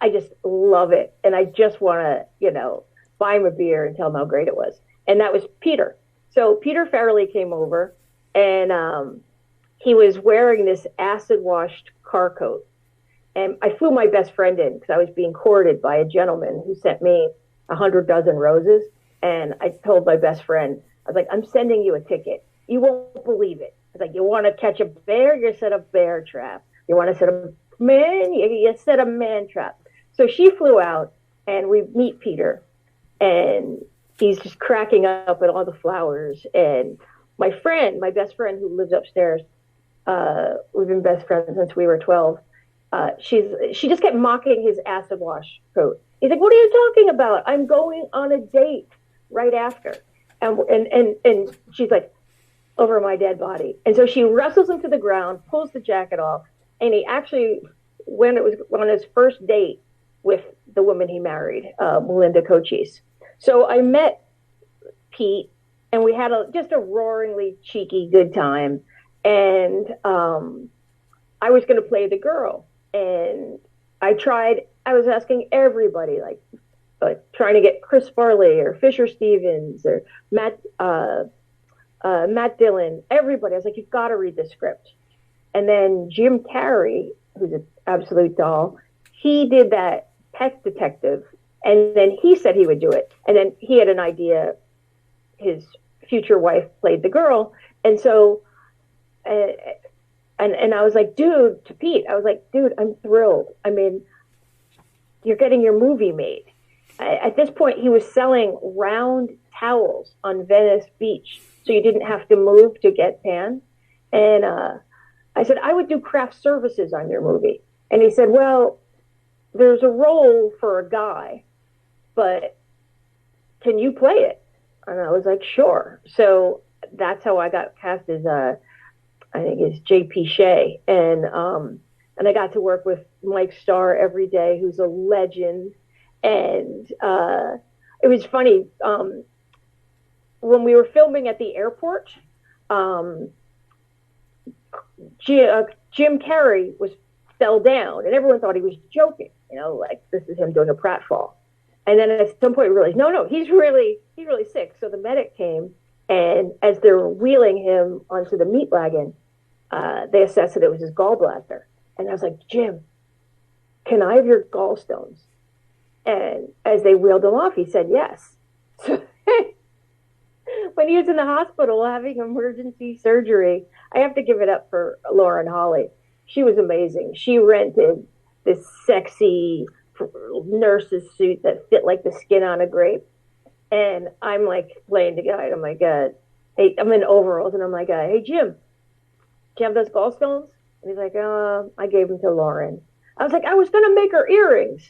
S3: I just love it, and I just want to, buy him a beer and tell him how great it was. And that was Peter. So Peter Farrelly came over, and he was wearing this acid-washed car coat. And I flew my best friend in because I was being courted by a gentleman who sent me 100 dozen roses. And I told my best friend, I was like, I'm sending you a ticket. You won't believe it. I was like, you want to catch a bear? You set a bear trap. You want to set a man? You set a man trap. So she flew out, and we meet Peter, and he's just cracking up at all the flowers. And my best friend who lives upstairs, we've been best friends since we were 12. she just kept mocking his acid wash coat. He's like, "What are you talking about? I'm going on a date right after." And she's like, "Over my dead body." And so she wrestles him to the ground, pulls the jacket off, and he actually, when it was on his first date with the woman he married, Melinda Cochise. So I met Pete, and we had just a roaringly cheeky good time. And I was going to play the girl, and I was asking everybody, like trying to get Chris Farley or Fisher Stevens or Matt Dillon, everybody. I was like, "You've got to read the script." And then Jim Carrey, who's an absolute doll, he did that Pet Detective, and then he said he would do it. And then he had an idea. His future wife played the girl, and so, and I was like, "Dude," to Pete, I was like, "Dude, I'm thrilled. I mean, you're getting your movie made." At this point, he was selling round towels on Venice Beach, so you didn't have to move to get tan. And I said, "I would do craft services on your movie." And he said, "Well, there's a role for a guy, but can you play it?" And I was like, "Sure." So that's how I got cast as I think it's J.P. Shea, and I got to work with Mike Starr every day, who's a legend. And it was funny when we were filming at the airport. Jim Carrey fell down, and everyone thought he was joking. Like this is him doing a pratfall. And then at some point, we realized, no, he's really sick. So the medic came, and as they were wheeling him onto the meat wagon, they assessed that it was his gallbladder. And I was like, "Jim, can I have your gallstones?" And as they wheeled him off, he said yes. So when he was in the hospital having emergency surgery, I have to give it up for Lauren Holly. She was amazing. She rented this sexy nurse's suit that fit like the skin on a grape. And I'm like playing the guy. I'm like, hey, I'm in overalls. And I'm like, "Hey, Jim, do you have those gallstones?" And he's like, "I gave them to Lauren." I was like, I was going to make her earrings.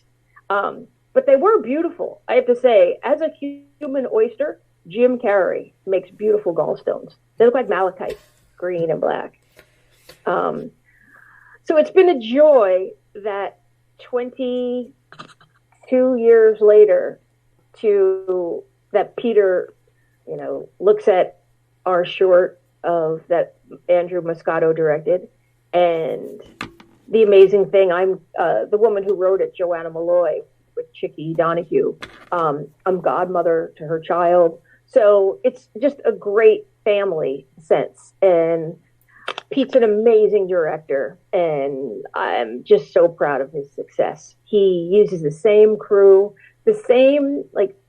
S3: But they were beautiful. I have to say, as a human oyster, Jim Carrey makes beautiful gallstones. They look like malachite, green and black. So it's been a joy that 22 years later that Peter, looks at our short of that Andrew Moscato directed. And the amazing thing, I'm the woman who wrote it, Joanna Malloy, with Chicky Donahue. I'm godmother to her child. So it's just a great family sense. And Pete's an amazing director, and I'm just so proud of his success. He uses the same crew, the same,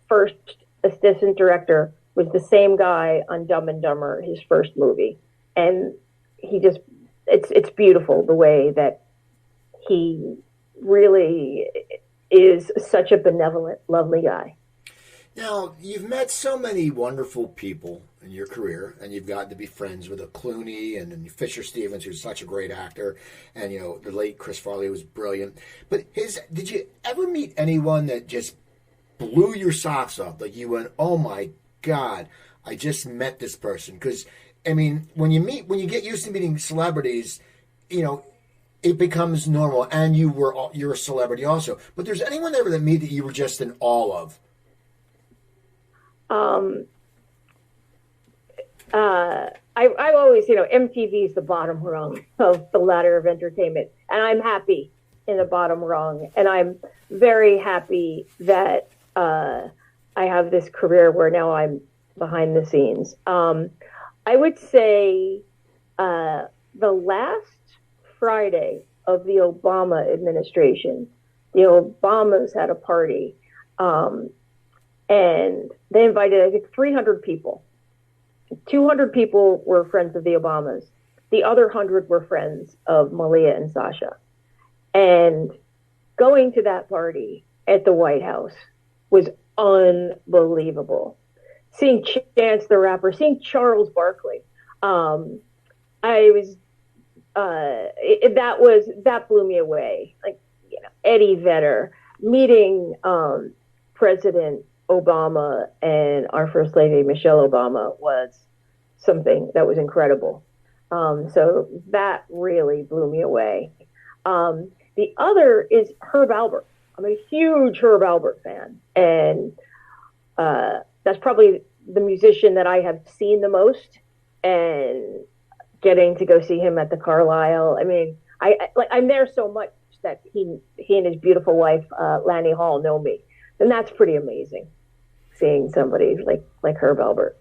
S3: first assistant director was the same guy on Dumb and Dumber, his first movie. And it's beautiful the way that he really is such a benevolent, lovely guy.
S2: Now, you've met so many wonderful people in your career, and you've gotten to be friends with a Clooney and Fisher Stevens, who's such a great actor, and, the late Chris Farley was brilliant. But did you ever meet anyone that just blew your socks off? Like you went, "Oh my God, I just met this person." Because, when you get used to meeting celebrities, it becomes normal, and you're a celebrity also. But there's anyone ever that meet that you were just in awe of?
S3: I've always, MTV is the bottom rung of the ladder of entertainment, and I'm happy in the bottom rung, and I'm very happy that I have this career where now I'm behind the scenes. I would say the last Friday of the Obama administration, the Obamas had a party, and they invited, I think, 300 people. 200 people were friends of the Obamas. The other 100 were friends of Malia and Sasha. And going to that party at the White House was unbelievable. Seeing Chance the Rapper, seeing Charles Barkley. I was that blew me away. Like, Eddie Vedder meeting President Obama and our First Lady Michelle Obama was something that was incredible. So that really blew me away. The other is Herb Alpert. I'm a huge Herb Alpert fan, and that's probably the musician that I have seen the most. And getting to go see him at the Carlisle, I mean, I'm there so much that he and his beautiful wife Lanny Hall know me, and that's pretty amazing. Seeing somebody like Herb Alpert.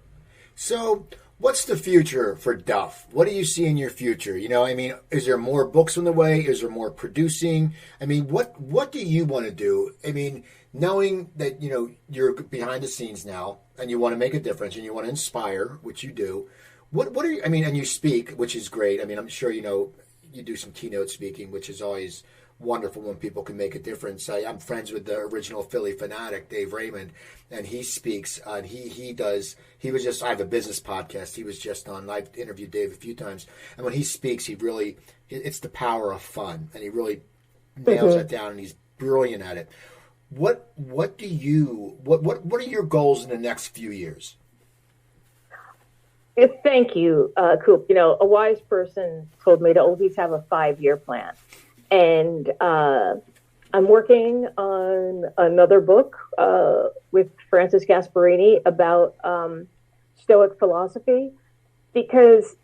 S2: So, what's the future for Duff? What do you see in your future? I mean, is there more books on the way? Is there more producing? I mean, what do you want to do? I mean, knowing that, you're behind the scenes now and you want to make a difference and you want to inspire, which you do. What are you, I mean, and you speak, which is great. I mean, I'm sure, you do some keynote speaking, which is always wonderful when people can make a difference. I'm friends with the original Philly fanatic, Dave Raymond, and he speaks. And I have a business podcast. He was just on. I've interviewed Dave a few times, and when he speaks, it's the power of fun, and he really nails it down, and he's brilliant at it. What are your goals in the next few years?
S3: Thank you, Coop. A wise person told me to always have a 5-year plan. And I'm working on another book with Francis Gasparini about Stoic philosophy, because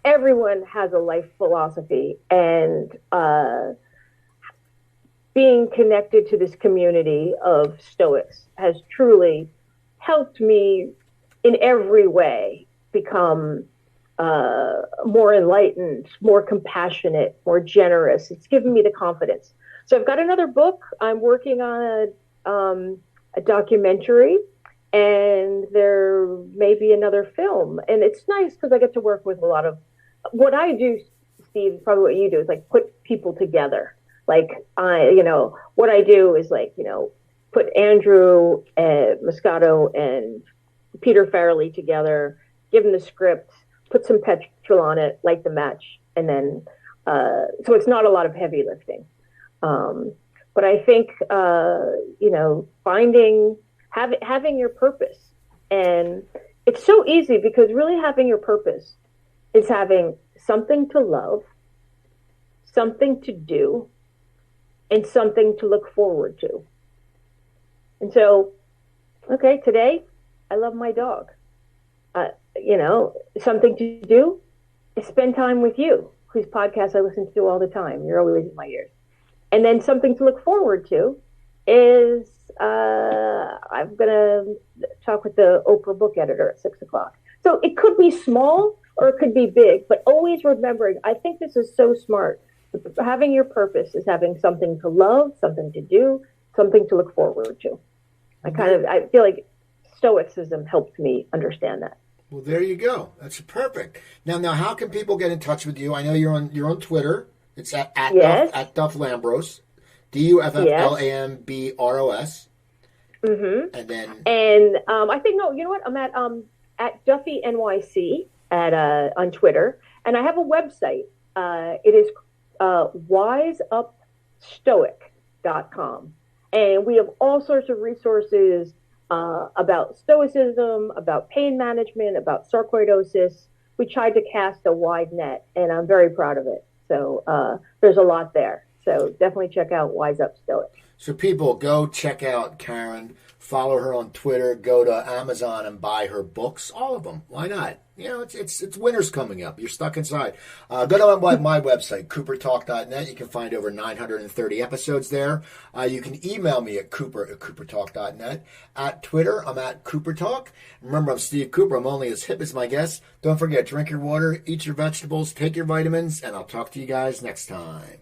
S3: everyone has a life philosophy, and being connected to this community of Stoics has truly helped me in every way become more enlightened, more compassionate, more generous. It's given me the confidence. So I've got another book. I'm working on a documentary, and there may be another film. And it's nice because I get to work with a lot of what I do, Steve, probably what you do is like put people together. Like what I do is put Andrew Moscato and Peter Farrelly together, give them the script, put some petrol on it, light the match, and then so it's not a lot of heavy lifting. But I think having your purpose, and it's so easy because really having your purpose is having something to love, something to do, and something to look forward to. And so, okay, today I love my dog. Something to do is spend time with you, whose podcast I listen to all the time. You're always in my ears. And then something to look forward to is I'm going to talk with the Oprah book editor at 6:00. So it could be small or it could be big, but always remembering, I think this is so smart. Having your purpose is having something to love, something to do, something to look forward to. I feel like Stoicism helped me understand that.
S2: Well, there you go. That's perfect. Now, how can people get in touch with you? I know you're on Twitter. It's at
S3: yes.
S2: Duff, at Duff Lambros, DuffLambros.
S3: Mm-hmm.
S2: And
S3: I think I'm at Duffy NYC on Twitter, and I have a website. It is wiseupstoic.com, and we have all sorts of resources about Stoicism, about pain management, about sarcoidosis. We tried to cast a wide net, and I'm very proud of it. So there's a lot there. So definitely check out Wise Up Stoic.
S2: So people, go check out Karen. Follow her on Twitter. Go to Amazon and buy her books. All of them. Why not? It's winter's coming up. You're stuck inside. Go to my website, coopertalk.net. You can find over 930 episodes there. You can email me at cooper@coopertalk.net. At Twitter, I'm at coopertalk. Remember, I'm Steve Cooper. I'm only as hip as my guests. Don't forget, drink your water, eat your vegetables, take your vitamins, and I'll talk to you guys next time.